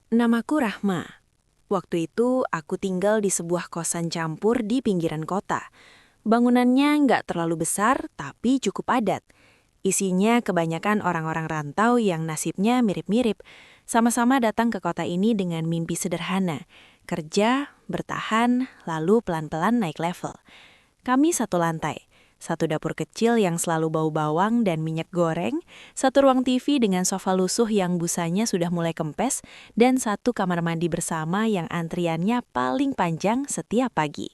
Namaku Rahma. Waktu itu aku tinggal di sebuah kosan campur di pinggiran kota. Bangunannya nggak terlalu besar, tapi cukup padat. Isinya kebanyakan orang-orang rantau yang nasibnya mirip-mirip. Sama-sama datang ke kota ini dengan mimpi sederhana. Kerja, bertahan, lalu pelan-pelan naik level. Kami satu lantai, satu dapur kecil yang selalu bau bawang dan minyak goreng, satu ruang TV dengan sofa lusuh yang busanya sudah mulai kempes, dan satu kamar mandi bersama yang antriannya paling panjang setiap pagi.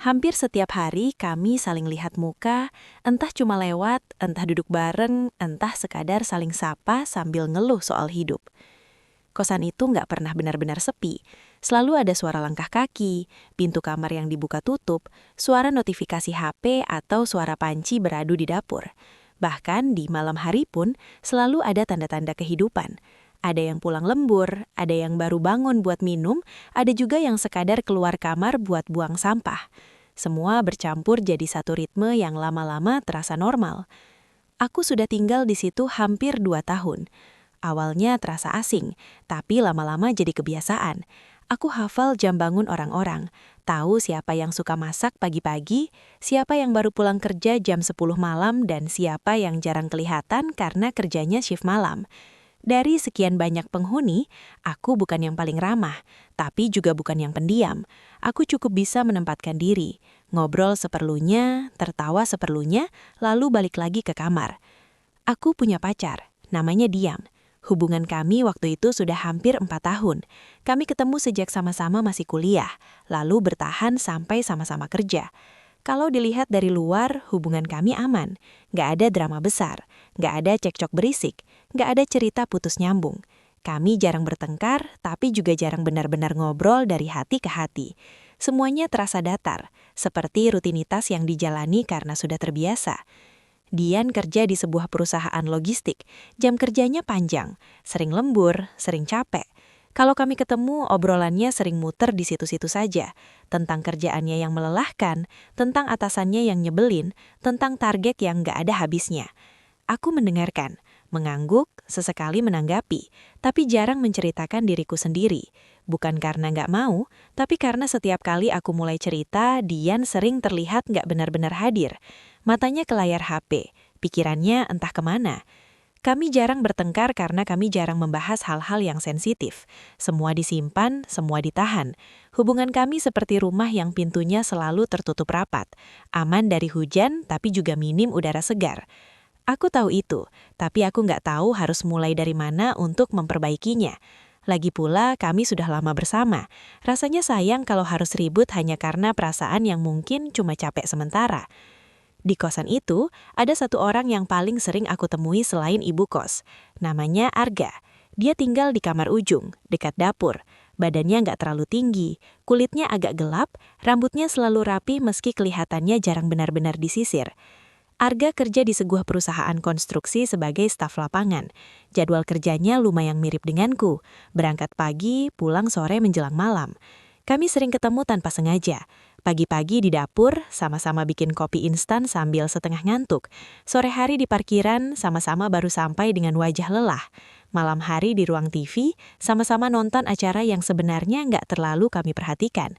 Hampir setiap hari kami saling lihat muka, entah cuma lewat, entah duduk bareng, entah sekadar saling sapa sambil ngeluh soal hidup. Kosan itu nggak pernah benar-benar sepi. Selalu ada suara langkah kaki, pintu kamar yang dibuka tutup, suara notifikasi HP atau suara panci beradu di dapur. Bahkan di malam hari pun selalu ada tanda-tanda kehidupan. Ada yang pulang lembur, ada yang baru bangun buat minum, ada juga yang sekadar keluar kamar buat buang sampah. Semua bercampur jadi satu ritme yang lama-lama terasa normal. Aku sudah tinggal di situ hampir 2 tahun. Awalnya terasa asing, tapi lama-lama jadi kebiasaan. Aku hafal jam bangun orang-orang, tahu siapa yang suka masak pagi-pagi, siapa yang baru pulang kerja jam 10 malam, dan siapa yang jarang kelihatan karena kerjanya shift malam. Dari sekian banyak penghuni, aku bukan yang paling ramah, tapi juga bukan yang pendiam. Aku cukup bisa menempatkan diri, ngobrol seperlunya, tertawa seperlunya, lalu balik lagi ke kamar. Aku punya pacar, namanya Dian. Hubungan kami waktu itu sudah hampir 4 tahun. Kami ketemu sejak sama-sama masih kuliah, lalu bertahan sampai sama-sama kerja. Kalau dilihat dari luar, hubungan kami aman. Nggak ada drama besar, nggak ada cekcok berisik, nggak ada cerita putus nyambung. Kami jarang bertengkar, tapi juga jarang benar-benar ngobrol dari hati ke hati. Semuanya terasa datar, seperti rutinitas yang dijalani karena sudah terbiasa. Dian kerja di sebuah perusahaan logistik. Jam kerjanya panjang, sering lembur, sering capek. Kalau kami ketemu, obrolannya sering muter di situ-situ saja. Tentang kerjaannya yang melelahkan, tentang atasannya yang nyebelin, tentang target yang nggak ada habisnya. Aku mendengarkan, mengangguk, sesekali menanggapi, tapi jarang menceritakan diriku sendiri. Bukan karena nggak mau, tapi karena setiap kali aku mulai cerita, Dian sering terlihat nggak benar-benar hadir. Matanya ke layar HP, pikirannya entah kemana. Kami jarang bertengkar karena kami jarang membahas hal-hal yang sensitif. Semua disimpan, semua ditahan. Hubungan kami seperti rumah yang pintunya selalu tertutup rapat. Aman dari hujan, tapi juga minim udara segar. Aku tahu itu, tapi aku nggak tahu harus mulai dari mana untuk memperbaikinya. Lagi pula, kami sudah lama bersama. Rasanya sayang kalau harus ribut hanya karena perasaan yang mungkin cuma capek sementara. Di kosan itu, ada satu orang yang paling sering aku temui selain ibu kos. Namanya Arga. Dia tinggal di kamar ujung, dekat dapur. Badannya nggak terlalu tinggi, kulitnya agak gelap, rambutnya selalu rapi meski kelihatannya jarang benar-benar disisir. Arga kerja di sebuah perusahaan konstruksi sebagai staf lapangan. Jadwal kerjanya lumayan mirip denganku. Berangkat pagi, pulang sore menjelang malam. Kami sering ketemu tanpa sengaja. Pagi-pagi di dapur, sama-sama bikin kopi instan sambil setengah ngantuk. Sore hari di parkiran, sama-sama baru sampai dengan wajah lelah. Malam hari di ruang TV, sama-sama nonton acara yang sebenarnya nggak terlalu kami perhatikan.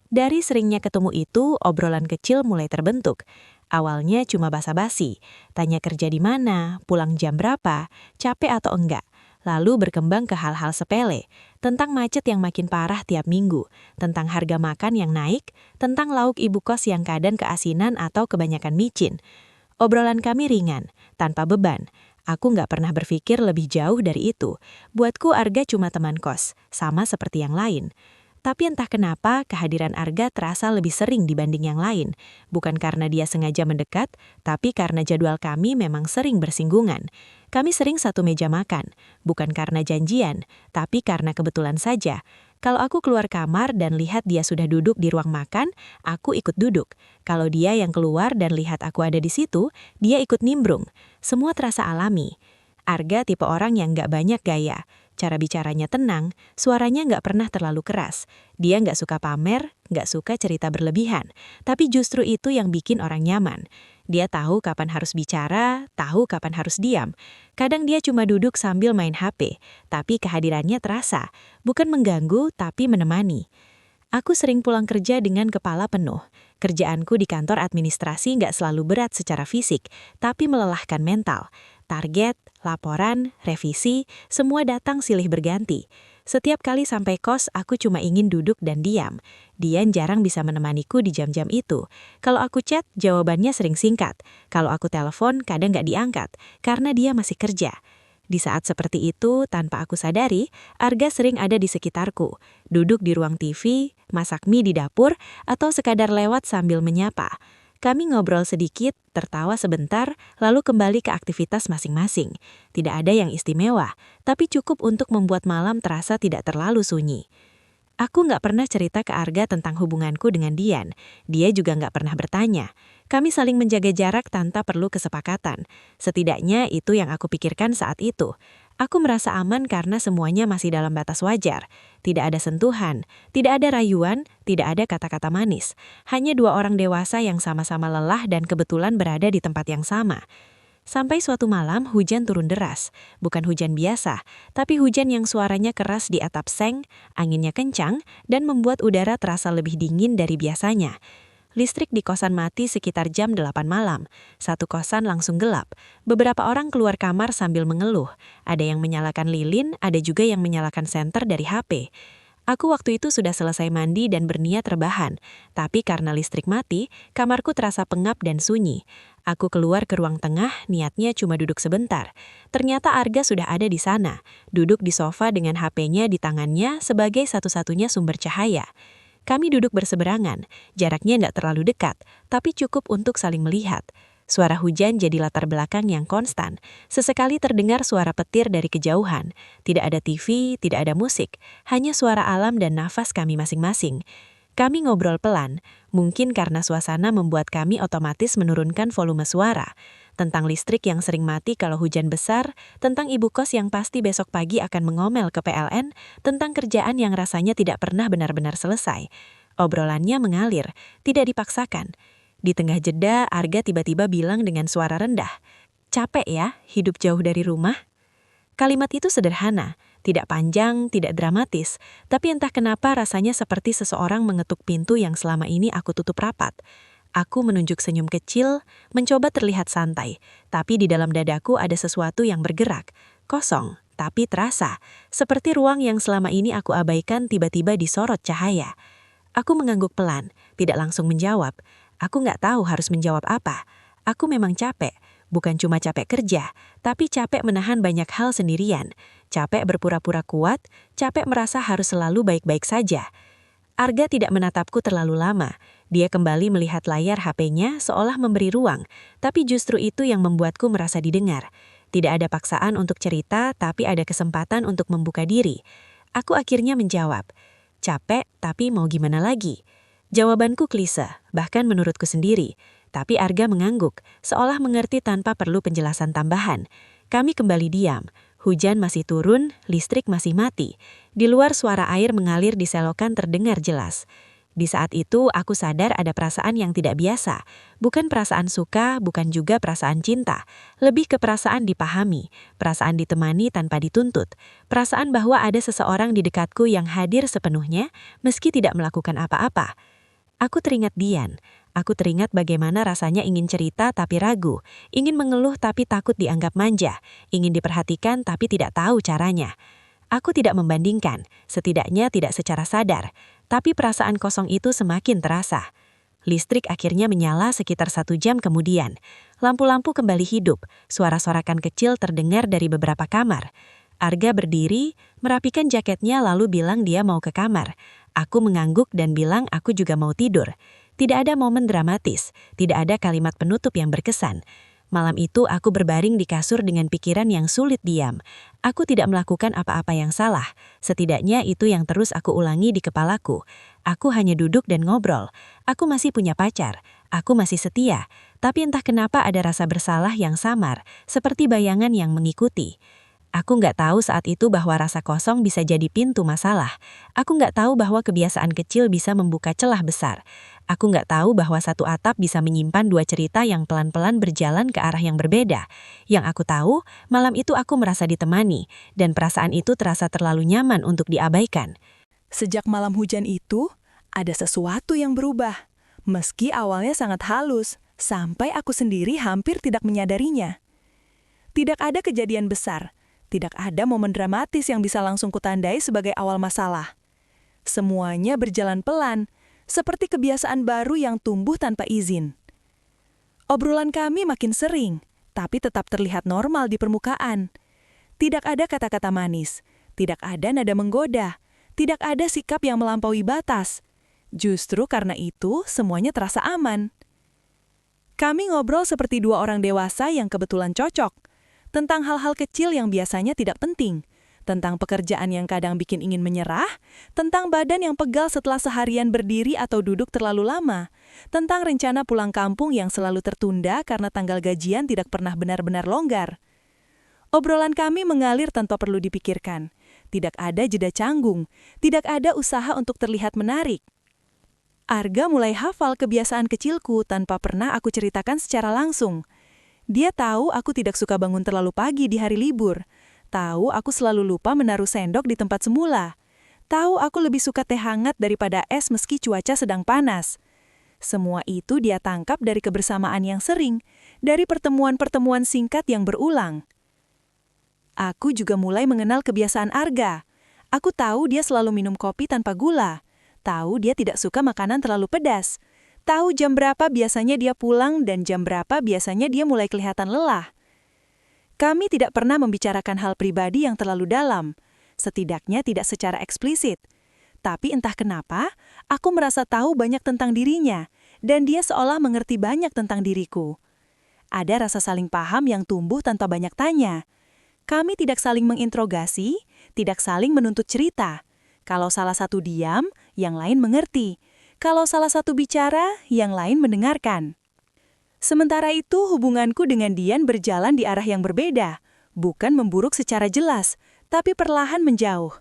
Dari seringnya ketemu itu, obrolan kecil mulai terbentuk. Awalnya cuma basa-basi, tanya kerja di mana, pulang jam berapa, capek atau enggak. Lalu berkembang ke hal-hal sepele, tentang macet yang makin parah tiap minggu, tentang harga makan yang naik, tentang lauk ibu kos yang kadang keasinan atau kebanyakan micin. Obrolan kami ringan, tanpa beban. Aku nggak pernah berpikir lebih jauh dari itu. Buatku Arga cuma teman kos, sama seperti yang lain. Tapi entah kenapa kehadiran Arga terasa lebih sering dibanding yang lain. Bukan karena dia sengaja mendekat, tapi karena jadwal kami memang sering bersinggungan. Kami sering satu meja makan, bukan karena janjian, tapi karena kebetulan saja. Kalau aku keluar kamar dan lihat dia sudah duduk di ruang makan, aku ikut duduk. Kalau dia yang keluar dan lihat aku ada di situ, dia ikut nimbrung. Semua terasa alami. Arga tipe orang yang gak banyak gaya. Cara bicaranya tenang, suaranya nggak pernah terlalu keras. Dia nggak suka pamer, nggak suka cerita berlebihan. Tapi justru itu yang bikin orang nyaman. Dia tahu kapan harus bicara, tahu kapan harus diam. Kadang dia cuma duduk sambil main HP, tapi kehadirannya terasa. Bukan mengganggu, tapi menemani. Aku sering pulang kerja dengan kepala penuh. Kerjaanku di kantor administrasi nggak selalu berat secara fisik, tapi melelahkan mental. Target, laporan, revisi, semua datang silih berganti. Setiap kali sampai kos, aku cuma ingin duduk dan diam. Dian jarang bisa menemaniku di jam-jam itu. Kalau aku chat, jawabannya sering singkat. Kalau aku telepon, kadang nggak diangkat, karena dia masih kerja. Di saat seperti itu, tanpa aku sadari, Arga sering ada di sekitarku. Duduk di ruang TV, masak mie di dapur, atau sekadar lewat sambil menyapa. Kami ngobrol sedikit, tertawa sebentar, lalu kembali ke aktivitas masing-masing. Tidak ada yang istimewa, tapi cukup untuk membuat malam terasa tidak terlalu sunyi. Aku nggak pernah cerita ke Arga tentang hubunganku dengan Dian. Dia juga nggak pernah bertanya. Kami saling menjaga jarak tanpa perlu kesepakatan. Setidaknya itu yang aku pikirkan saat itu. Aku merasa aman karena semuanya masih dalam batas wajar. Tidak ada sentuhan, tidak ada rayuan, tidak ada kata-kata manis. Hanya dua orang dewasa yang sama-sama lelah dan kebetulan berada di tempat yang sama. Sampai suatu malam hujan turun deras. Bukan hujan biasa, tapi hujan yang suaranya keras di atap seng, anginnya kencang, dan membuat udara terasa lebih dingin dari biasanya. Listrik di kosan mati sekitar jam 8 malam. Satu kosan langsung gelap. Beberapa orang keluar kamar sambil mengeluh. Ada yang menyalakan lilin, ada juga yang menyalakan senter dari HP. Aku waktu itu sudah selesai mandi dan berniat rebahan. Tapi karena listrik mati, kamarku terasa pengap dan sunyi. Aku keluar ke ruang tengah, niatnya cuma duduk sebentar. Ternyata Arga sudah ada di sana, duduk di sofa dengan HP-nya di tangannya sebagai satu-satunya sumber cahaya. Kami duduk berseberangan, jaraknya tidak terlalu dekat, tapi cukup untuk saling melihat. Suara hujan jadi latar belakang yang konstan. Sesekali terdengar suara petir dari kejauhan. Tidak ada TV, tidak ada musik, hanya suara alam dan nafas kami masing-masing. Kami ngobrol pelan, mungkin karena suasana membuat kami otomatis menurunkan volume suara. Tentang listrik yang sering mati kalau hujan besar, tentang ibu kos yang pasti besok pagi akan mengomel ke PLN, tentang kerjaan yang rasanya tidak pernah benar-benar selesai. Obrolannya mengalir, tidak dipaksakan. Di tengah jeda, Arga tiba-tiba bilang dengan suara rendah, "Capek ya, hidup jauh dari rumah?" Kalimat itu sederhana, tidak panjang, tidak dramatis, tapi entah kenapa rasanya seperti seseorang mengetuk pintu yang selama ini aku tutup rapat. Aku menunjuk senyum kecil, mencoba terlihat santai, tapi di dalam dadaku ada sesuatu yang bergerak, kosong, tapi terasa, seperti ruang yang selama ini aku abaikan tiba-tiba disorot cahaya. Aku mengangguk pelan, tidak langsung menjawab. Aku nggak tahu harus menjawab apa. Aku memang capek. Bukan cuma capek kerja, tapi capek menahan banyak hal sendirian. Capek berpura-pura kuat, capek merasa harus selalu baik-baik saja. Arga tidak menatapku terlalu lama. Dia kembali melihat layar HP-nya seolah memberi ruang, tapi justru itu yang membuatku merasa didengar. Tidak ada paksaan untuk cerita, tapi ada kesempatan untuk membuka diri. Aku akhirnya menjawab, "Capek, tapi mau gimana lagi?" Jawabanku klise, bahkan menurutku sendiri. Tapi Arga mengangguk, seolah mengerti tanpa perlu penjelasan tambahan. Kami kembali diam. Hujan masih turun, listrik masih mati. Di luar suara air mengalir di selokan terdengar jelas. Di saat itu aku sadar ada perasaan yang tidak biasa. Bukan perasaan suka, bukan juga perasaan cinta. Lebih ke perasaan dipahami, perasaan ditemani tanpa dituntut. Perasaan bahwa ada seseorang di dekatku yang hadir sepenuhnya, meski tidak melakukan apa-apa. Aku teringat Dian. Aku teringat bagaimana rasanya ingin cerita tapi ragu, ingin mengeluh tapi takut dianggap manja, ingin diperhatikan tapi tidak tahu caranya. Aku tidak membandingkan, setidaknya tidak secara sadar, tapi perasaan kosong itu semakin terasa. Listrik akhirnya menyala sekitar 1 jam kemudian. Lampu-lampu kembali hidup, suara sorakan kecil terdengar dari beberapa kamar. Arga berdiri, merapikan jaketnya lalu bilang dia mau ke kamar. Aku mengangguk dan bilang aku juga mau tidur. Tidak ada momen dramatis, tidak ada kalimat penutup yang berkesan. Malam itu aku berbaring di kasur dengan pikiran yang sulit diam. Aku tidak melakukan apa-apa yang salah. Setidaknya itu yang terus aku ulangi di kepalaku. Aku hanya duduk dan ngobrol. Aku masih punya pacar. Aku masih setia. Tapi entah kenapa ada rasa bersalah yang samar, seperti bayangan yang mengikuti. Aku nggak tahu saat itu bahwa rasa kosong bisa jadi pintu masalah. Aku nggak tahu bahwa kebiasaan kecil bisa membuka celah besar. Aku nggak tahu bahwa satu atap bisa menyimpan dua cerita yang pelan-pelan berjalan ke arah yang berbeda. Yang aku tahu, malam itu aku merasa ditemani, dan perasaan itu terasa terlalu nyaman untuk diabaikan. Sejak malam hujan itu, ada sesuatu yang berubah. Meski awalnya sangat halus, sampai aku sendiri hampir tidak menyadarinya. Tidak ada kejadian besar, tidak ada momen dramatis yang bisa langsung kutandai sebagai awal masalah. Semuanya berjalan pelan, seperti kebiasaan baru yang tumbuh tanpa izin. Obrolan kami makin sering, tapi tetap terlihat normal di permukaan. Tidak ada kata-kata manis, tidak ada nada menggoda, tidak ada sikap yang melampaui batas. Justru karena itu, semuanya terasa aman. Kami ngobrol seperti dua orang dewasa yang kebetulan cocok, tentang hal-hal kecil yang biasanya tidak penting, tentang pekerjaan yang kadang bikin ingin menyerah, tentang badan yang pegal setelah seharian berdiri atau duduk terlalu lama, tentang rencana pulang kampung yang selalu tertunda karena tanggal gajian tidak pernah benar-benar longgar. Obrolan kami mengalir tanpa perlu dipikirkan. Tidak ada jeda canggung, tidak ada usaha untuk terlihat menarik. Arga mulai hafal kebiasaan kecilku tanpa pernah aku ceritakan secara langsung. Dia tahu aku tidak suka bangun terlalu pagi di hari libur. Tahu aku selalu lupa menaruh sendok di tempat semula. Tahu aku lebih suka teh hangat daripada es meski cuaca sedang panas. Semua itu dia tangkap dari kebersamaan yang sering, dari pertemuan-pertemuan singkat yang berulang. Aku juga mulai mengenal kebiasaan Arga. Aku tahu dia selalu minum kopi tanpa gula. Tahu dia tidak suka makanan terlalu pedas. Tahu jam berapa biasanya dia pulang dan jam berapa biasanya dia mulai kelihatan lelah. Kami tidak pernah membicarakan hal pribadi yang terlalu dalam, setidaknya tidak secara eksplisit. Tapi entah kenapa, aku merasa tahu banyak tentang dirinya, dan dia seolah mengerti banyak tentang diriku. Ada rasa saling paham yang tumbuh tanpa banyak tanya. Kami tidak saling menginterogasi, tidak saling menuntut cerita. Kalau salah satu diam, yang lain mengerti. Kalau salah satu bicara, yang lain mendengarkan. Sementara itu, hubunganku dengan Dian berjalan di arah yang berbeda. Bukan memburuk secara jelas, tapi perlahan menjauh.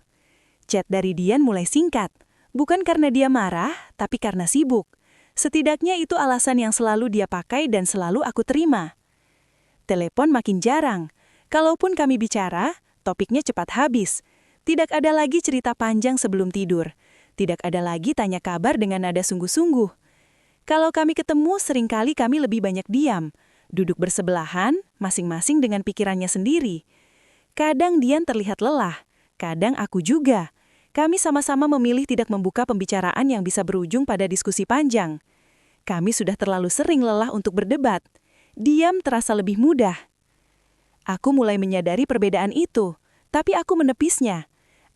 Chat dari Dian mulai singkat. Bukan karena dia marah, tapi karena sibuk. Setidaknya itu alasan yang selalu dia pakai dan selalu aku terima. Telepon makin jarang. Kalaupun kami bicara, topiknya cepat habis. Tidak ada lagi cerita panjang sebelum tidur. Tidak ada lagi tanya kabar dengan nada sungguh-sungguh. Kalau kami ketemu, seringkali kami lebih banyak diam. Duduk bersebelahan, masing-masing dengan pikirannya sendiri. Kadang Dian terlihat lelah, kadang aku juga. Kami sama-sama memilih tidak membuka pembicaraan yang bisa berujung pada diskusi panjang. Kami sudah terlalu sering lelah untuk berdebat. Diam terasa lebih mudah. Aku mulai menyadari perbedaan itu, tapi aku menepisnya.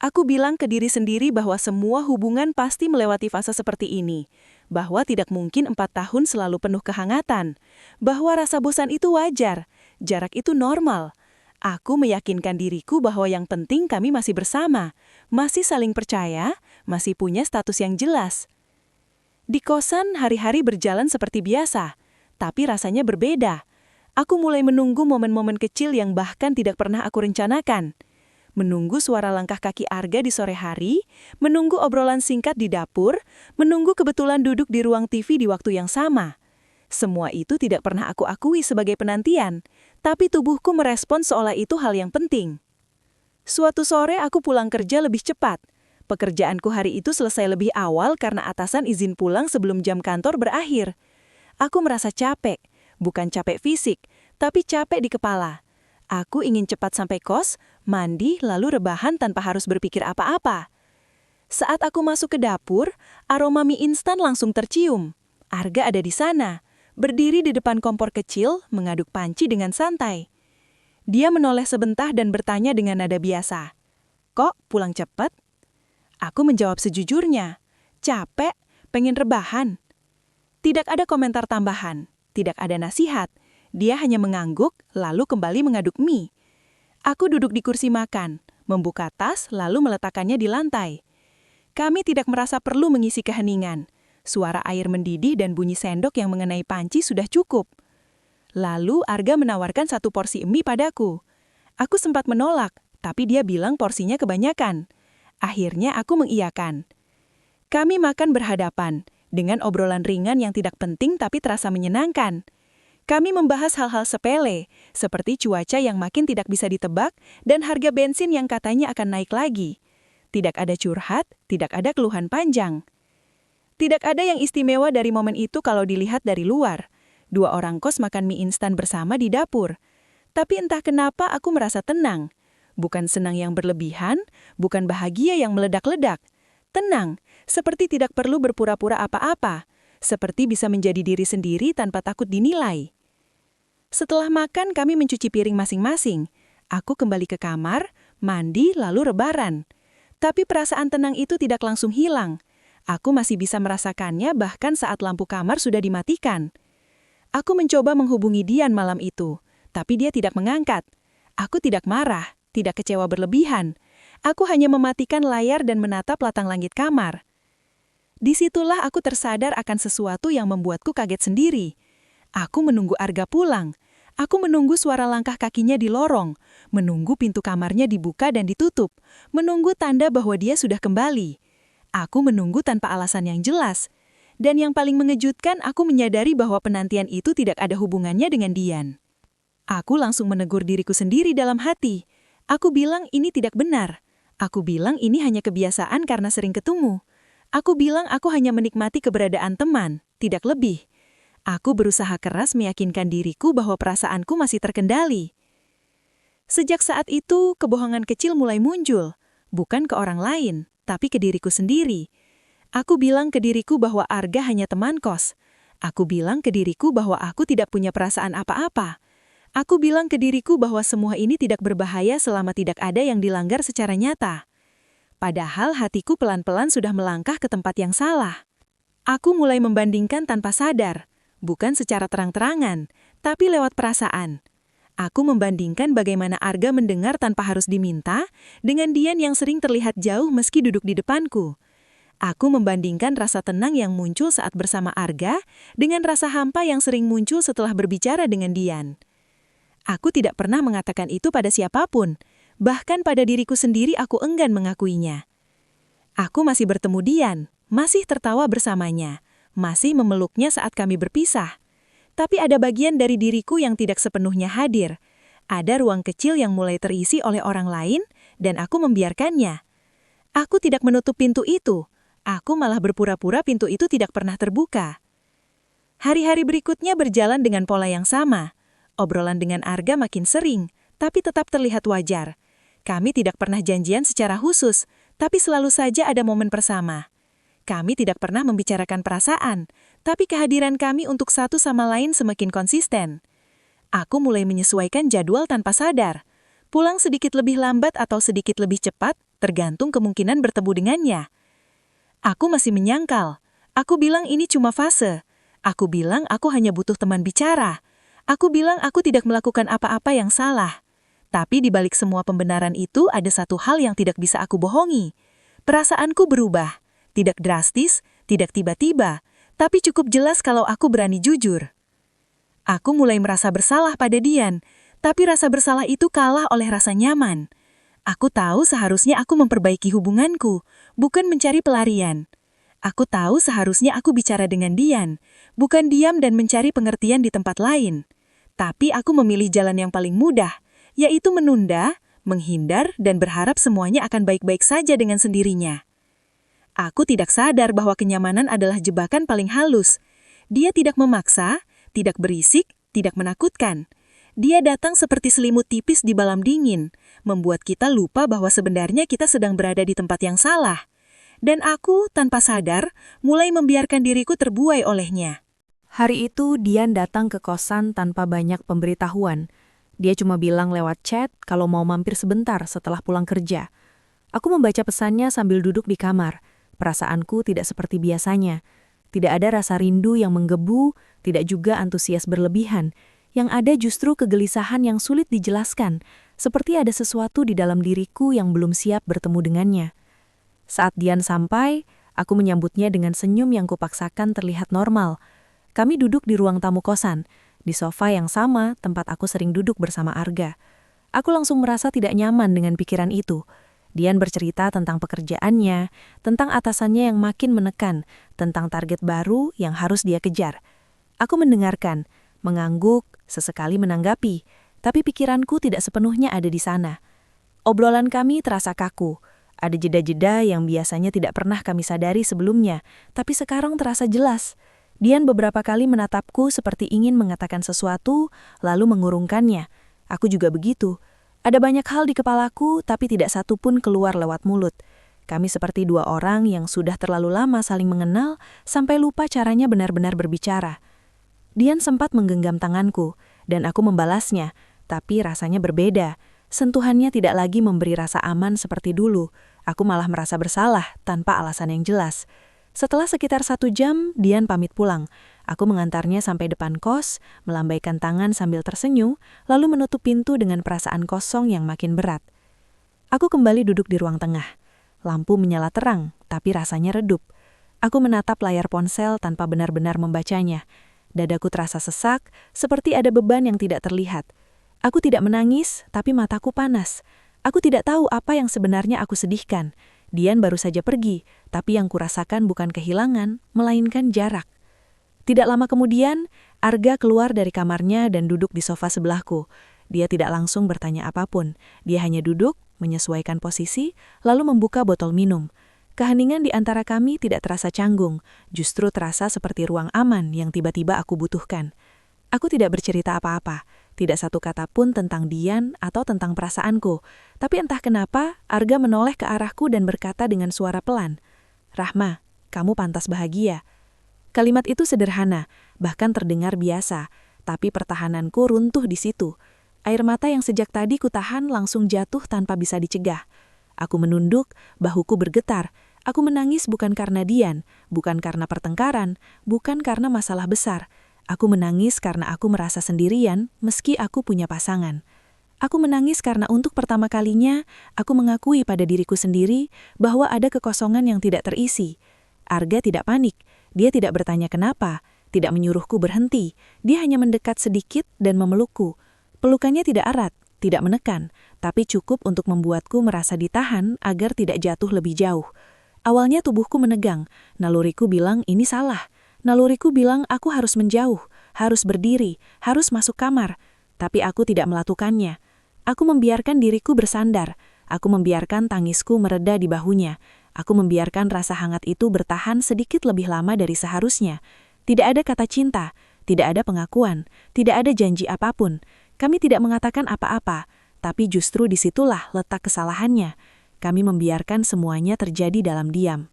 Aku bilang ke diri sendiri bahwa semua hubungan pasti melewati fase seperti ini, bahwa tidak mungkin 4 tahun selalu penuh kehangatan, bahwa rasa bosan itu wajar, jarak itu normal. Aku meyakinkan diriku bahwa yang penting kami masih bersama, masih saling percaya, masih punya status yang jelas. Di kosan, hari-hari berjalan seperti biasa, tapi rasanya berbeda. Aku mulai menunggu momen-momen kecil yang bahkan tidak pernah aku rencanakan. Menunggu suara langkah kaki Arga di sore hari, menunggu obrolan singkat di dapur, menunggu kebetulan duduk di ruang TV di waktu yang sama. Semua itu tidak pernah aku akui sebagai penantian, tapi tubuhku merespon seolah itu hal yang penting. Suatu sore aku pulang kerja lebih cepat. Pekerjaanku hari itu selesai lebih awal karena atasan izin pulang sebelum jam kantor berakhir. Aku merasa capek, bukan capek fisik, tapi capek di kepala. Aku ingin cepat sampai kos, mandi, lalu rebahan tanpa harus berpikir apa-apa. Saat aku masuk ke dapur, aroma mie instan langsung tercium. Arga ada di sana, berdiri di depan kompor kecil, mengaduk panci dengan santai. Dia menoleh sebentar dan bertanya dengan nada biasa. "Kok pulang cepat?" Aku menjawab sejujurnya. "Capek, pengen rebahan." Tidak ada komentar tambahan, tidak ada nasihat. Dia hanya mengangguk, lalu kembali mengaduk mie. Aku duduk di kursi makan, membuka tas, lalu meletakkannya di lantai. Kami tidak merasa perlu mengisi keheningan. Suara air mendidih dan bunyi sendok yang mengenai panci sudah cukup. Lalu Arga menawarkan 1 porsi mie padaku. Aku sempat menolak, tapi dia bilang porsinya kebanyakan. Akhirnya aku mengiyakan. Kami makan berhadapan, dengan obrolan ringan yang tidak penting tapi terasa menyenangkan. Kami membahas hal-hal sepele, seperti cuaca yang makin tidak bisa ditebak dan harga bensin yang katanya akan naik lagi. Tidak ada curhat, tidak ada keluhan panjang. Tidak ada yang istimewa dari momen itu kalau dilihat dari luar. 2 orang kos makan mie instan bersama di dapur. Tapi entah kenapa aku merasa tenang. Bukan senang yang berlebihan, bukan bahagia yang meledak-ledak. Tenang, seperti tidak perlu berpura-pura apa-apa. Seperti bisa menjadi diri sendiri tanpa takut dinilai. Setelah makan, kami mencuci piring masing-masing. Aku kembali ke kamar, mandi, lalu rebahan. Tapi perasaan tenang itu tidak langsung hilang. Aku masih bisa merasakannya bahkan saat lampu kamar sudah dimatikan. Aku mencoba menghubungi Dian malam itu. Tapi dia tidak mengangkat. Aku tidak marah, tidak kecewa berlebihan. Aku hanya mematikan layar dan menatap latang langit kamar. Disitulah aku tersadar akan sesuatu yang membuatku kaget sendiri. Aku menunggu Arga pulang. Aku menunggu suara langkah kakinya di lorong. Menunggu pintu kamarnya dibuka dan ditutup. Menunggu tanda bahwa dia sudah kembali. Aku menunggu tanpa alasan yang jelas. Dan yang paling mengejutkan, aku menyadari bahwa penantian itu tidak ada hubungannya dengan Dian. Aku langsung menegur diriku sendiri dalam hati. Aku bilang ini tidak benar. Aku bilang ini hanya kebiasaan karena sering ketemu. Aku bilang aku hanya menikmati keberadaan teman, tidak lebih. Aku berusaha keras meyakinkan diriku bahwa perasaanku masih terkendali. Sejak saat itu, kebohongan kecil mulai muncul. Bukan ke orang lain, tapi ke diriku sendiri. Aku bilang ke diriku bahwa Arga hanya teman kos. Aku bilang ke diriku bahwa aku tidak punya perasaan apa-apa. Aku bilang ke diriku bahwa semua ini tidak berbahaya selama tidak ada yang dilanggar secara nyata. Padahal hatiku pelan-pelan sudah melangkah ke tempat yang salah. Aku mulai membandingkan tanpa sadar, bukan secara terang-terangan, tapi lewat perasaan. Aku membandingkan bagaimana Arga mendengar tanpa harus diminta, dengan Dian yang sering terlihat jauh meski duduk di depanku. Aku membandingkan rasa tenang yang muncul saat bersama Arga, dengan rasa hampa yang sering muncul setelah berbicara dengan Dian. Aku tidak pernah mengatakan itu pada siapapun, bahkan pada diriku sendiri aku enggan mengakuinya. Aku masih bertemu Dian, masih tertawa bersamanya, masih memeluknya saat kami berpisah. Tapi ada bagian dari diriku yang tidak sepenuhnya hadir. Ada ruang kecil yang mulai terisi oleh orang lain, dan aku membiarkannya. Aku tidak menutup pintu itu, aku malah berpura-pura pintu itu tidak pernah terbuka. Hari-hari berikutnya berjalan dengan pola yang sama. Obrolan dengan Arga makin sering, tapi tetap terlihat wajar. Kami tidak pernah janjian secara khusus, tapi selalu saja ada momen bersama. Kami tidak pernah membicarakan perasaan, tapi kehadiran kami untuk satu sama lain semakin konsisten. Aku mulai menyesuaikan jadwal tanpa sadar. Pulang sedikit lebih lambat atau sedikit lebih cepat, tergantung kemungkinan bertemu dengannya. Aku masih menyangkal. Aku bilang ini cuma fase. Aku bilang aku hanya butuh teman bicara. Aku bilang aku tidak melakukan apa-apa yang salah. Tapi di balik semua pembenaran itu ada satu hal yang tidak bisa aku bohongi. Perasaanku berubah. Tidak drastis, tidak tiba-tiba, tapi cukup jelas kalau aku berani jujur. Aku mulai merasa bersalah pada Dian, tapi rasa bersalah itu kalah oleh rasa nyaman. Aku tahu seharusnya aku memperbaiki hubunganku, bukan mencari pelarian. Aku tahu seharusnya aku bicara dengan Dian, bukan diam dan mencari pengertian di tempat lain. Tapi aku memilih jalan yang paling mudah, yaitu menunda, menghindar, dan berharap semuanya akan baik-baik saja dengan sendirinya. Aku tidak sadar bahwa kenyamanan adalah jebakan paling halus. Dia tidak memaksa, tidak berisik, tidak menakutkan. Dia datang seperti selimut tipis di malam dingin, membuat kita lupa bahwa sebenarnya kita sedang berada di tempat yang salah. Dan aku, tanpa sadar, mulai membiarkan diriku terbuai olehnya. Hari itu Dian datang ke kosan tanpa banyak pemberitahuan. Dia cuma bilang lewat chat kalau mau mampir sebentar setelah pulang kerja. Aku membaca pesannya sambil duduk di kamar. Perasaanku tidak seperti biasanya. Tidak ada rasa rindu yang menggebu, tidak juga antusias berlebihan. Yang ada justru kegelisahan yang sulit dijelaskan, seperti ada sesuatu di dalam diriku yang belum siap bertemu dengannya. Saat Dian sampai, aku menyambutnya dengan senyum yang kupaksakan terlihat normal. Kami duduk di ruang tamu kosan, di sofa yang sama tempat aku sering duduk bersama Arga. Aku langsung merasa tidak nyaman dengan pikiran itu. Dian bercerita tentang pekerjaannya, tentang atasannya yang makin menekan, tentang target baru yang harus dia kejar. Aku mendengarkan, mengangguk, sesekali menanggapi, tapi pikiranku tidak sepenuhnya ada di sana. Obrolan kami terasa kaku. Ada jeda-jeda yang biasanya tidak pernah kami sadari sebelumnya, tapi sekarang terasa jelas. Dian beberapa kali menatapku seperti ingin mengatakan sesuatu, lalu mengurungkannya. Aku juga begitu. Ada banyak hal di kepalaku, tapi tidak satu pun keluar lewat mulut. Kami seperti dua orang yang sudah terlalu lama saling mengenal, sampai lupa caranya benar-benar berbicara. Dian sempat menggenggam tanganku, dan aku membalasnya, tapi rasanya berbeda. Sentuhannya tidak lagi memberi rasa aman seperti dulu. Aku malah merasa bersalah tanpa alasan yang jelas. Setelah sekitar 1 jam, Dian pamit pulang. Aku mengantarnya sampai depan kos, melambaikan tangan sambil tersenyum, lalu menutup pintu dengan perasaan kosong yang makin berat. Aku kembali duduk di ruang tengah. Lampu menyala terang, tapi rasanya redup. Aku menatap layar ponsel tanpa benar-benar membacanya. Dadaku terasa sesak, seperti ada beban yang tidak terlihat. Aku tidak menangis, tapi mataku panas. Aku tidak tahu apa yang sebenarnya aku sedihkan. Dian baru saja pergi, tapi yang kurasakan bukan kehilangan, melainkan jarak. Tidak lama kemudian, Arga keluar dari kamarnya dan duduk di sofa sebelahku. Dia tidak langsung bertanya apapun. Dia hanya duduk, menyesuaikan posisi, lalu membuka botol minum. Keheningan di antara kami tidak terasa canggung, justru terasa seperti ruang aman yang tiba-tiba aku butuhkan. Aku tidak bercerita apa-apa, tidak satu kata pun tentang Dian atau tentang perasaanku. Tapi entah kenapa, Arga menoleh ke arahku dan berkata dengan suara pelan, "Rahma, kamu pantas bahagia." Kalimat itu sederhana, bahkan terdengar biasa, tapi pertahananku runtuh di situ. Air mata yang sejak tadi kutahan langsung jatuh tanpa bisa dicegah. Aku menunduk, bahuku bergetar. Aku menangis bukan karena Dian, bukan karena pertengkaran, bukan karena masalah besar. Aku menangis karena aku merasa sendirian meski aku punya pasangan. Aku menangis karena untuk pertama kalinya aku mengakui pada diriku sendiri bahwa ada kekosongan yang tidak terisi. Arga tidak panik, dia tidak bertanya kenapa, tidak menyuruhku berhenti, dia hanya mendekat sedikit dan memelukku. Pelukannya tidak erat, tidak menekan, tapi cukup untuk membuatku merasa ditahan agar tidak jatuh lebih jauh. Awalnya tubuhku menegang, naluriku bilang ini salah. Naluriku bilang aku harus menjauh, harus berdiri, harus masuk kamar. Tapi aku tidak melakukannya. Aku membiarkan diriku bersandar. Aku membiarkan tangisku mereda di bahunya. Aku membiarkan rasa hangat itu bertahan sedikit lebih lama dari seharusnya. Tidak ada kata cinta, tidak ada pengakuan, tidak ada janji apapun. Kami tidak mengatakan apa-apa, tapi justru disitulah letak kesalahannya. Kami membiarkan semuanya terjadi dalam diam.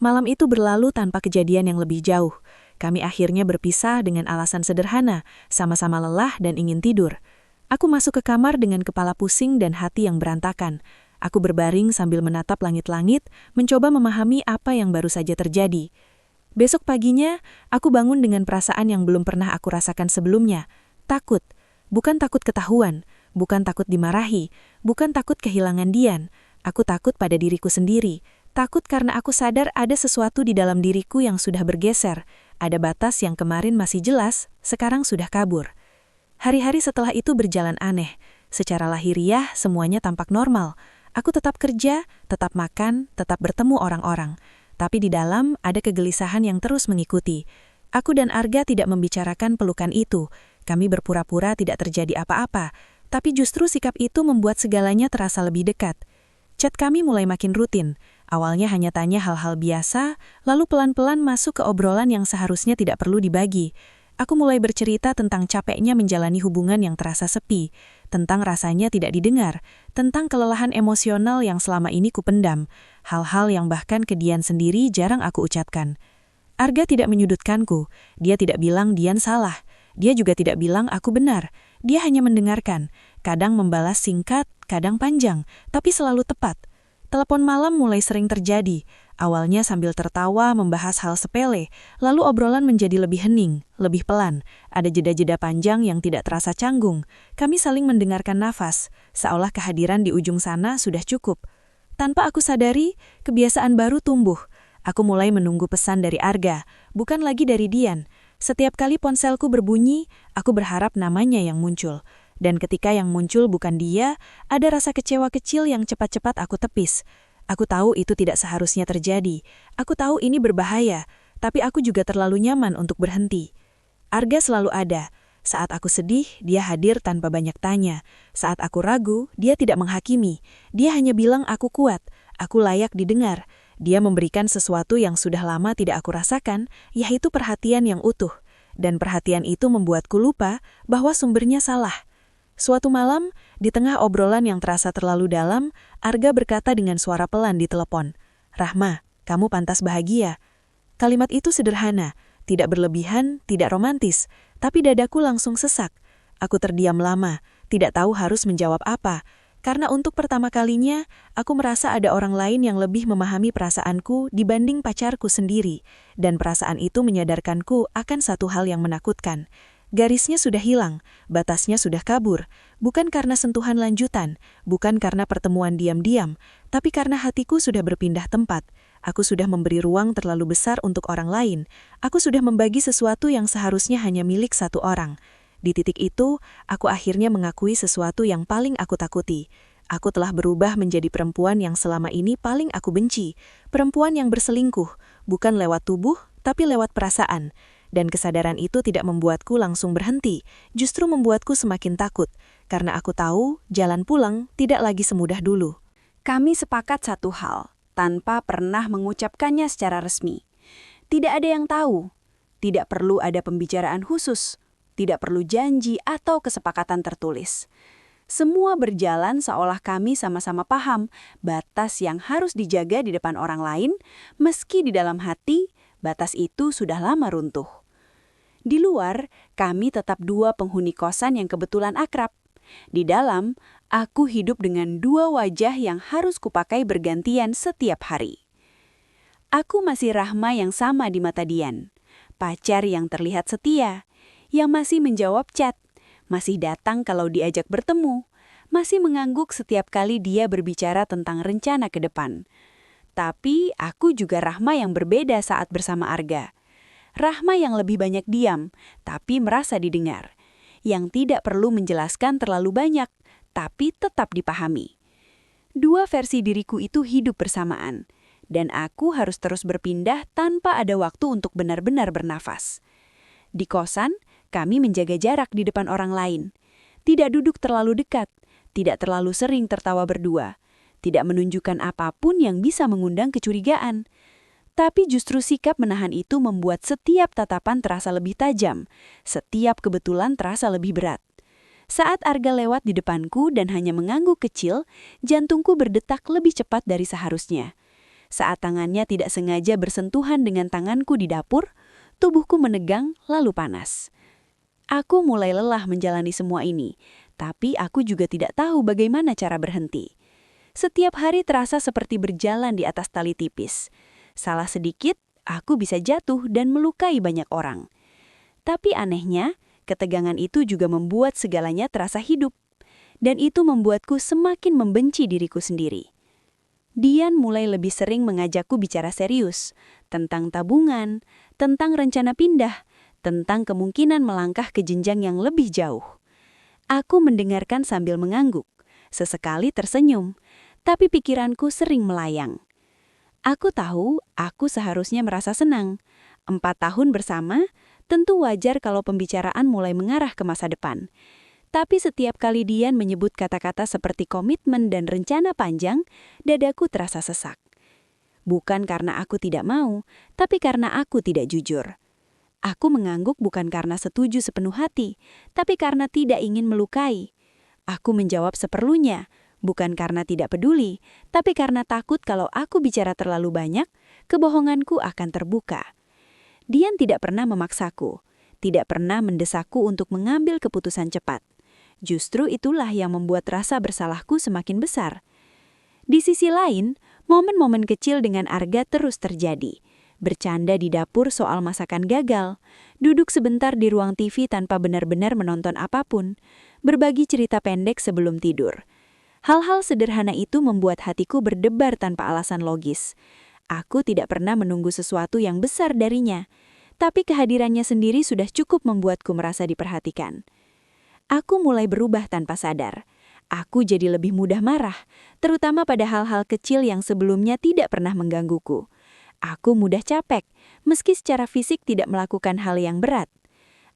Malam itu berlalu tanpa kejadian yang lebih jauh. Kami akhirnya berpisah dengan alasan sederhana, sama-sama lelah dan ingin tidur. Aku masuk ke kamar dengan kepala pusing dan hati yang berantakan. Aku berbaring sambil menatap langit-langit, mencoba memahami apa yang baru saja terjadi. Besok paginya, aku bangun dengan perasaan yang belum pernah aku rasakan sebelumnya. Takut. Bukan takut ketahuan, bukan takut dimarahi, bukan takut kehilangan Dian. Aku takut pada diriku sendiri. Takut karena aku sadar ada sesuatu di dalam diriku yang sudah bergeser. Ada batas yang kemarin masih jelas, sekarang sudah kabur. Hari-hari setelah itu berjalan aneh. Secara lahiriah, semuanya tampak normal. Aku tetap kerja, tetap makan, tetap bertemu orang-orang. Tapi di dalam ada kegelisahan yang terus mengikuti. Aku dan Arga tidak membicarakan pelukan itu. Kami berpura-pura tidak terjadi apa-apa. Tapi justru sikap itu membuat segalanya terasa lebih dekat. Chat kami mulai makin rutin. Awalnya hanya tanya hal-hal biasa, lalu pelan-pelan masuk ke obrolan yang seharusnya tidak perlu dibagi. Aku mulai bercerita tentang capeknya menjalani hubungan yang terasa sepi, tentang rasanya tidak didengar, tentang kelelahan emosional yang selama ini kupendam, hal-hal yang bahkan ke Dian sendiri jarang aku ucapkan. Arga tidak menyudutkanku, dia tidak bilang Dian salah, dia juga tidak bilang aku benar, dia hanya mendengarkan, kadang membalas singkat, kadang panjang, tapi selalu tepat. Telepon malam mulai sering terjadi. Awalnya sambil tertawa membahas hal sepele, lalu obrolan menjadi lebih hening, lebih pelan. Ada jeda-jeda panjang yang tidak terasa canggung. Kami saling mendengarkan nafas, seolah kehadiran di ujung sana sudah cukup. Tanpa aku sadari, kebiasaan baru tumbuh. Aku mulai menunggu pesan dari Arga, bukan lagi dari Dian. Setiap kali ponselku berbunyi, aku berharap namanya yang muncul. Dan ketika yang muncul bukan dia, ada rasa kecewa kecil yang cepat-cepat aku tepis. Aku tahu itu tidak seharusnya terjadi. Aku tahu ini berbahaya, tapi aku juga terlalu nyaman untuk berhenti. Arga selalu ada. Saat aku sedih, dia hadir tanpa banyak tanya. Saat aku ragu, dia tidak menghakimi. Dia hanya bilang aku kuat, aku layak didengar. Dia memberikan sesuatu yang sudah lama tidak aku rasakan, yaitu perhatian yang utuh. Dan perhatian itu membuatku lupa bahwa sumbernya salah. Suatu malam, di tengah obrolan yang terasa terlalu dalam, Arga berkata dengan suara pelan di telepon, "Rahma, kamu pantas bahagia." Kalimat itu sederhana, tidak berlebihan, tidak romantis, tapi dadaku langsung sesak. Aku terdiam lama, tidak tahu harus menjawab apa, karena untuk pertama kalinya, aku merasa ada orang lain yang lebih memahami perasaanku dibanding pacarku sendiri, dan perasaan itu menyadarkanku akan satu hal yang menakutkan. Garisnya sudah hilang, batasnya sudah kabur, bukan karena sentuhan lanjutan, bukan karena pertemuan diam-diam, tapi karena hatiku sudah berpindah tempat. Aku sudah memberi ruang terlalu besar untuk orang lain. Aku sudah membagi sesuatu yang seharusnya hanya milik satu orang. Di titik itu, aku akhirnya mengakui sesuatu yang paling aku takuti. Aku telah berubah menjadi perempuan yang selama ini paling aku benci. Perempuan yang berselingkuh, bukan lewat tubuh, tapi lewat perasaan. Dan kesadaran itu tidak membuatku langsung berhenti, justru membuatku semakin takut. Karena aku tahu, jalan pulang tidak lagi semudah dulu. Kami sepakat satu hal, tanpa pernah mengucapkannya secara resmi. Tidak ada yang tahu, tidak perlu ada pembicaraan khusus, tidak perlu janji atau kesepakatan tertulis. Semua berjalan seolah kami sama-sama paham batas yang harus dijaga di depan orang lain, meski di dalam hati, batas itu sudah lama runtuh. Di luar, kami tetap dua penghuni kosan yang kebetulan akrab. Di dalam, aku hidup dengan dua wajah yang harus kupakai bergantian setiap hari. Aku masih Rahma yang sama di mata Dian, pacar yang terlihat setia, yang masih menjawab chat, masih datang kalau diajak bertemu, masih mengangguk setiap kali dia berbicara tentang rencana ke depan. Tapi aku juga Rahma yang berbeda saat bersama Arga. Rahma yang lebih banyak diam, tapi merasa didengar. Yang tidak perlu menjelaskan terlalu banyak, tapi tetap dipahami. Dua versi diriku itu hidup bersamaan, dan aku harus terus berpindah tanpa ada waktu untuk benar-benar bernafas. Di kosan, kami menjaga jarak di depan orang lain. Tidak duduk terlalu dekat, tidak terlalu sering tertawa berdua, tidak menunjukkan apapun yang bisa mengundang kecurigaan. Tapi justru sikap menahan itu membuat setiap tatapan terasa lebih tajam, setiap kebetulan terasa lebih berat. Saat Arga lewat di depanku dan hanya mengangguk kecil, jantungku berdetak lebih cepat dari seharusnya. Saat tangannya tidak sengaja bersentuhan dengan tanganku di dapur, tubuhku menegang lalu panas. Aku mulai lelah menjalani semua ini, tapi aku juga tidak tahu bagaimana cara berhenti. Setiap hari terasa seperti berjalan di atas tali tipis. Salah sedikit, aku bisa jatuh dan melukai banyak orang. Tapi anehnya, ketegangan itu juga membuat segalanya terasa hidup. Dan itu membuatku semakin membenci diriku sendiri. Dian mulai lebih sering mengajakku bicara serius, tentang tabungan, tentang rencana pindah, tentang kemungkinan melangkah ke jenjang yang lebih jauh. Aku mendengarkan sambil mengangguk, sesekali tersenyum, tapi pikiranku sering melayang. Aku tahu, aku seharusnya merasa senang. 4 tahun bersama, tentu wajar kalau pembicaraan mulai mengarah ke masa depan. Tapi setiap kali Dian menyebut kata-kata seperti komitmen dan rencana panjang, dadaku terasa sesak. Bukan karena aku tidak mau, tapi karena aku tidak jujur. Aku mengangguk bukan karena setuju sepenuh hati, tapi karena tidak ingin melukai. Aku menjawab seperlunya, bukan karena tidak peduli, tapi karena takut kalau aku bicara terlalu banyak, kebohonganku akan terbuka. Dian tidak pernah memaksaku, tidak pernah mendesakku untuk mengambil keputusan cepat. Justru itulah yang membuat rasa bersalahku semakin besar. Di sisi lain, momen-momen kecil dengan Arga terus terjadi. Bercanda di dapur soal masakan gagal, duduk sebentar di ruang TV tanpa benar-benar menonton apapun, berbagi cerita pendek sebelum tidur. Hal-hal sederhana itu membuat hatiku berdebar tanpa alasan logis. Aku tidak pernah menunggu sesuatu yang besar darinya, tapi kehadirannya sendiri sudah cukup membuatku merasa diperhatikan. Aku mulai berubah tanpa sadar. Aku jadi lebih mudah marah, terutama pada hal-hal kecil yang sebelumnya tidak pernah menggangguku. Aku mudah capek, meski secara fisik tidak melakukan hal yang berat.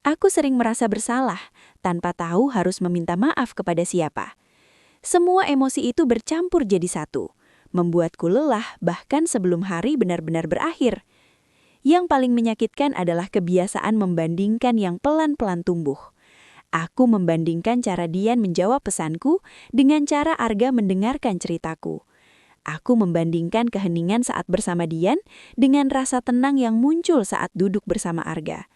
Aku sering merasa bersalah, tanpa tahu harus meminta maaf kepada siapa. Semua emosi itu bercampur jadi satu, membuatku lelah bahkan sebelum hari benar-benar berakhir. Yang paling menyakitkan adalah kebiasaan membandingkan yang pelan-pelan tumbuh. Aku membandingkan cara Dian menjawab pesanku dengan cara Arga mendengarkan ceritaku. Aku membandingkan keheningan saat bersama Dian dengan rasa tenang yang muncul saat duduk bersama Arga.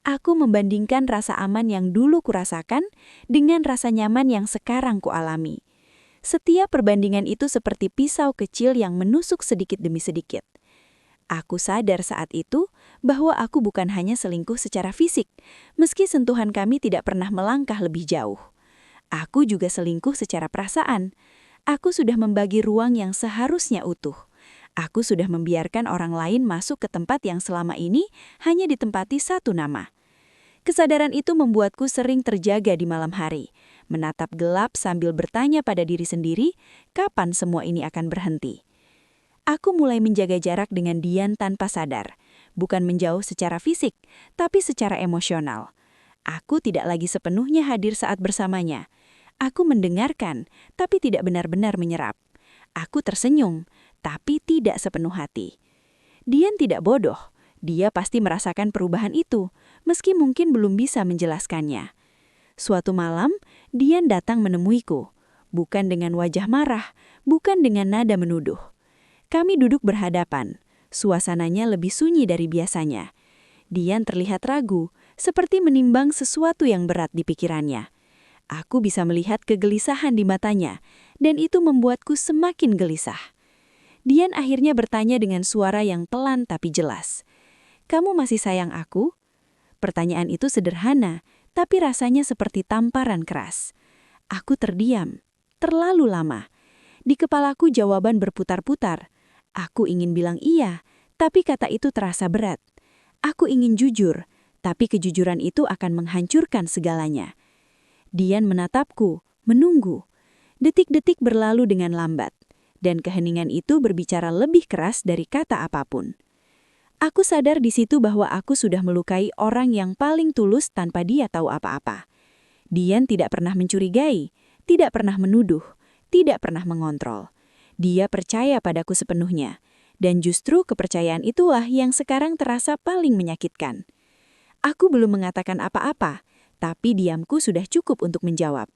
Aku membandingkan rasa aman yang dulu kurasakan dengan rasa nyaman yang sekarang kualami. Setiap perbandingan itu seperti pisau kecil yang menusuk sedikit demi sedikit. Aku sadar saat itu bahwa aku bukan hanya selingkuh secara fisik, meski sentuhan kami tidak pernah melangkah lebih jauh. Aku juga selingkuh secara perasaan. Aku sudah membagi ruang yang seharusnya utuh. Aku sudah membiarkan orang lain masuk ke tempat yang selama ini hanya ditempati satu nama. Kesadaran itu membuatku sering terjaga di malam hari, menatap gelap sambil bertanya pada diri sendiri, kapan semua ini akan berhenti. Aku mulai menjaga jarak dengan Dian tanpa sadar, bukan menjauh secara fisik, tapi secara emosional. Aku tidak lagi sepenuhnya hadir saat bersamanya. Aku mendengarkan, tapi tidak benar-benar menyerap. Aku tersenyum, tapi tidak sepenuh hati. Dian tidak bodoh, dia pasti merasakan perubahan itu, meski mungkin belum bisa menjelaskannya. Suatu malam, Dian datang menemuiku, bukan dengan wajah marah, bukan dengan nada menuduh. Kami duduk berhadapan, suasananya lebih sunyi dari biasanya. Dian terlihat ragu, seperti menimbang sesuatu yang berat di pikirannya. Aku bisa melihat kegelisahan di matanya, dan itu membuatku semakin gelisah. Dian akhirnya bertanya dengan suara yang pelan tapi jelas. "Kamu masih sayang aku?" Pertanyaan itu sederhana, tapi rasanya seperti tamparan keras. Aku terdiam, terlalu lama. Di kepalaku jawaban berputar-putar. Aku ingin bilang iya, tapi kata itu terasa berat. Aku ingin jujur, tapi kejujuran itu akan menghancurkan segalanya. Dian menatapku, menunggu. Detik-detik berlalu dengan lambat, dan keheningan itu berbicara lebih keras dari kata apapun. Aku sadar di situ bahwa aku sudah melukai orang yang paling tulus tanpa dia tahu apa-apa. Dian tidak pernah mencurigai, tidak pernah menuduh, tidak pernah mengontrol. Dia percaya padaku sepenuhnya, dan justru kepercayaan itulah yang sekarang terasa paling menyakitkan. Aku belum mengatakan apa-apa, tapi diamku sudah cukup untuk menjawab.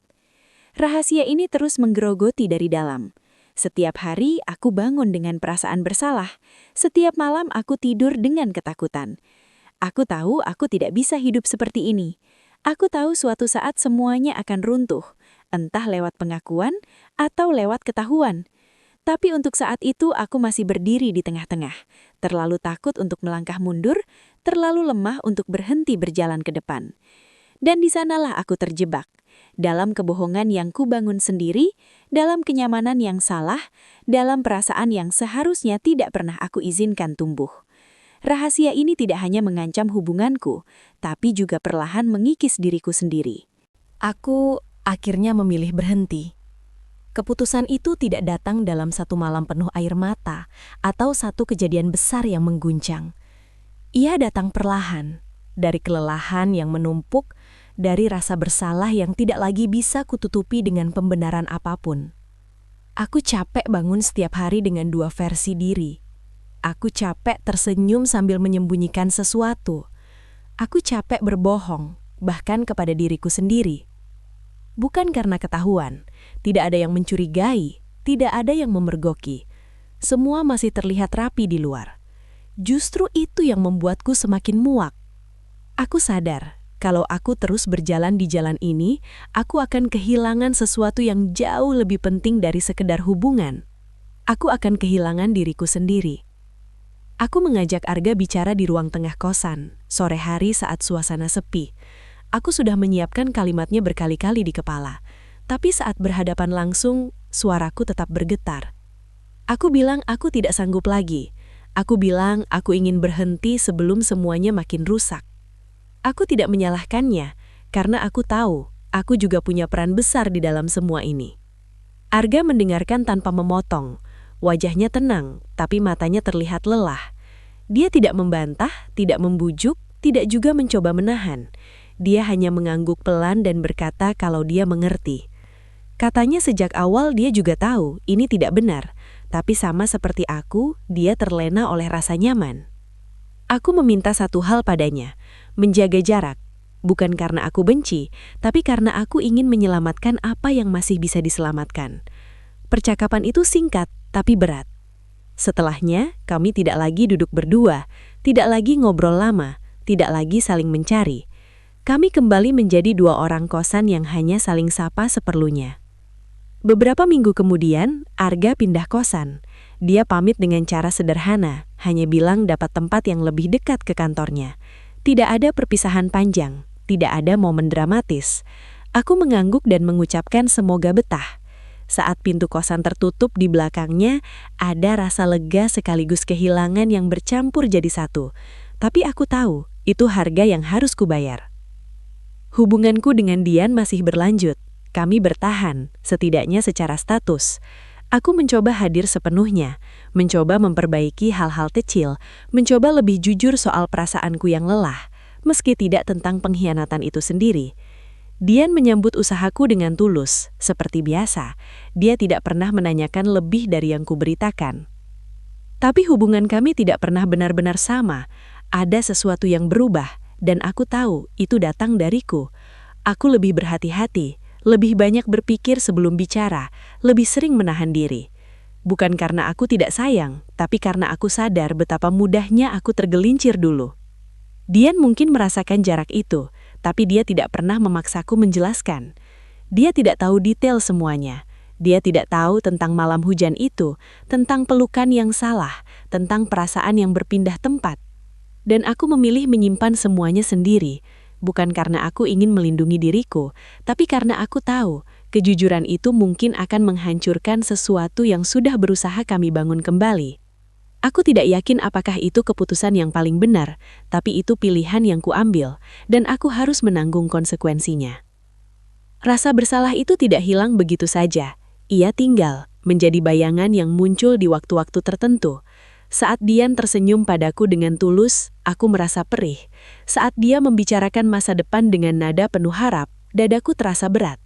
Rahasia ini terus menggerogoti dari dalam. Setiap hari aku bangun dengan perasaan bersalah. Setiap malam aku tidur dengan ketakutan. Aku tahu aku tidak bisa hidup seperti ini. Aku tahu suatu saat semuanya akan runtuh, entah lewat pengakuan atau lewat ketahuan. Tapi untuk saat itu aku masih berdiri di tengah-tengah, terlalu takut untuk melangkah mundur, terlalu lemah untuk berhenti berjalan ke depan. Dan di sanalah aku terjebak, dalam kebohongan yang kubangun sendiri, dalam kenyamanan yang salah, dalam perasaan yang seharusnya tidak pernah aku izinkan tumbuh. Rahasia ini tidak hanya mengancam hubunganku, tapi juga perlahan mengikis diriku sendiri. Aku akhirnya memilih berhenti. Keputusan itu tidak datang dalam satu malam penuh air mata atau satu kejadian besar yang mengguncang. Ia datang perlahan, dari kelelahan yang menumpuk, dari rasa bersalah yang tidak lagi bisa kututupi dengan pembenaran apapun. Aku capek bangun setiap hari dengan dua versi diri. Aku capek tersenyum sambil menyembunyikan sesuatu. Aku capek berbohong, bahkan kepada diriku sendiri. Bukan karena ketahuan, tidak ada yang mencurigai, tidak ada yang memergoki. Semua masih terlihat rapi di luar. Justru itu yang membuatku semakin muak. Aku sadar, kalau aku terus berjalan di jalan ini, aku akan kehilangan sesuatu yang jauh lebih penting dari sekedar hubungan. Aku akan kehilangan diriku sendiri. Aku mengajak Arga bicara di ruang tengah kosan, sore hari saat suasana sepi. Aku sudah menyiapkan kalimatnya berkali-kali di kepala, tapi saat berhadapan langsung, suaraku tetap bergetar. Aku bilang aku tidak sanggup lagi. Aku bilang aku ingin berhenti sebelum semuanya makin rusak. Aku tidak menyalahkannya, karena aku tahu aku juga punya peran besar di dalam semua ini. Arga mendengarkan tanpa memotong. Wajahnya tenang, tapi matanya terlihat lelah. Dia tidak membantah, tidak membujuk, tidak juga mencoba menahan. Dia hanya mengangguk pelan dan berkata kalau dia mengerti. Katanya sejak awal dia juga tahu ini tidak benar, tapi sama seperti aku, dia terlena oleh rasa nyaman. Aku meminta satu hal padanya, menjaga jarak. Bukan karena aku benci, tapi karena aku ingin menyelamatkan apa yang masih bisa diselamatkan. Percakapan itu singkat, tapi berat. Setelahnya, kami tidak lagi duduk berdua, tidak lagi ngobrol lama, tidak lagi saling mencari. Kami kembali menjadi dua orang kosan yang hanya saling sapa seperlunya. Beberapa minggu kemudian, Arga pindah kosan. Dia pamit dengan cara sederhana, hanya bilang dapat tempat yang lebih dekat ke kantornya. Tidak ada perpisahan panjang, tidak ada momen dramatis. Aku mengangguk dan mengucapkan semoga betah. Saat pintu kosan tertutup di belakangnya, ada rasa lega sekaligus kehilangan yang bercampur jadi satu. Tapi aku tahu, itu harga yang harus kubayar. Hubunganku dengan Dian masih berlanjut. Kami bertahan, setidaknya secara status. Aku mencoba hadir sepenuhnya, mencoba memperbaiki hal-hal kecil, mencoba lebih jujur soal perasaanku yang lelah, meski tidak tentang pengkhianatan itu sendiri. Dian menyambut usahaku dengan tulus, seperti biasa. Dia tidak pernah menanyakan lebih dari yang kuberitakan. Tapi hubungan kami tidak pernah benar-benar sama. Ada sesuatu yang berubah, dan aku tahu itu datang dariku. Aku lebih berhati-hati, lebih banyak berpikir sebelum bicara, lebih sering menahan diri. Bukan karena aku tidak sayang, tapi karena aku sadar betapa mudahnya aku tergelincir dulu. Dian mungkin merasakan jarak itu, tapi dia tidak pernah memaksaku menjelaskan. Dia tidak tahu detail semuanya. Dia tidak tahu tentang malam hujan itu, tentang pelukan yang salah, tentang perasaan yang berpindah tempat. Dan aku memilih menyimpan semuanya sendiri. Bukan karena aku ingin melindungi diriku, tapi karena aku tahu kejujuran itu mungkin akan menghancurkan sesuatu yang sudah berusaha kami bangun kembali. Aku tidak yakin apakah itu keputusan yang paling benar, tapi itu pilihan yang kuambil, dan aku harus menanggung konsekuensinya. Rasa bersalah itu tidak hilang begitu saja. Ia tinggal, menjadi bayangan yang muncul di waktu-waktu tertentu. Saat Dian tersenyum padaku dengan tulus, aku merasa perih. Saat dia membicarakan masa depan dengan nada penuh harap, dadaku terasa berat.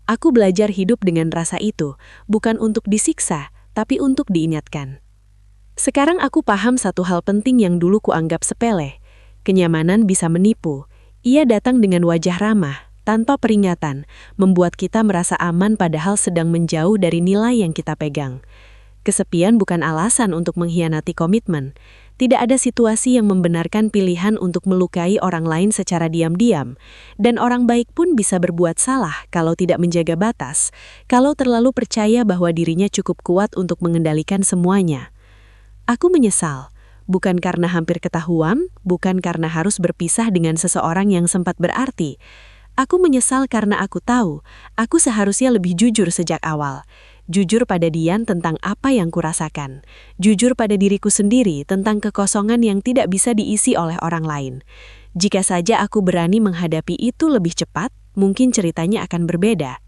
Aku belajar hidup dengan rasa itu, bukan untuk disiksa, tapi untuk diingatkan. Sekarang aku paham satu hal penting yang dulu kuanggap sepele. Kenyamanan bisa menipu. Ia datang dengan wajah ramah, tanpa peringatan, membuat kita merasa aman padahal sedang menjauh dari nilai yang kita pegang. Kesepian bukan alasan untuk mengkhianati komitmen. Tidak ada situasi yang membenarkan pilihan untuk melukai orang lain secara diam-diam. Dan orang baik pun bisa berbuat salah kalau tidak menjaga batas, kalau terlalu percaya bahwa dirinya cukup kuat untuk mengendalikan semuanya. Aku menyesal, bukan karena hampir ketahuan, bukan karena harus berpisah dengan seseorang yang sempat berarti. Aku menyesal karena aku tahu, aku seharusnya lebih jujur sejak awal. Jujur pada Dian tentang apa yang kurasakan. Jujur pada diriku sendiri tentang kekosongan yang tidak bisa diisi oleh orang lain. Jika saja aku berani menghadapi itu lebih cepat, mungkin ceritanya akan berbeda.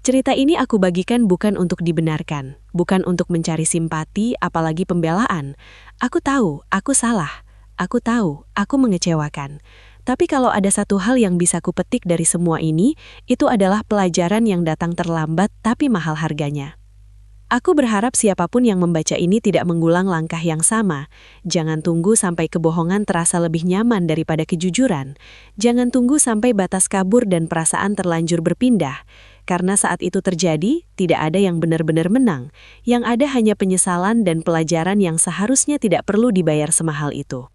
Cerita ini aku bagikan bukan untuk dibenarkan, bukan untuk mencari simpati, apalagi pembelaan. Aku tahu, aku salah. Aku tahu, aku mengecewakan. Tapi kalau ada satu hal yang bisa kupetik dari semua ini, itu adalah pelajaran yang datang terlambat tapi mahal harganya. Aku berharap siapapun yang membaca ini tidak mengulang langkah yang sama. Jangan tunggu sampai kebohongan terasa lebih nyaman daripada kejujuran. Jangan tunggu sampai batas kabur dan perasaan terlanjur berpindah. Karena saat itu terjadi, tidak ada yang benar-benar menang. Yang ada hanya penyesalan dan pelajaran yang seharusnya tidak perlu dibayar semahal itu.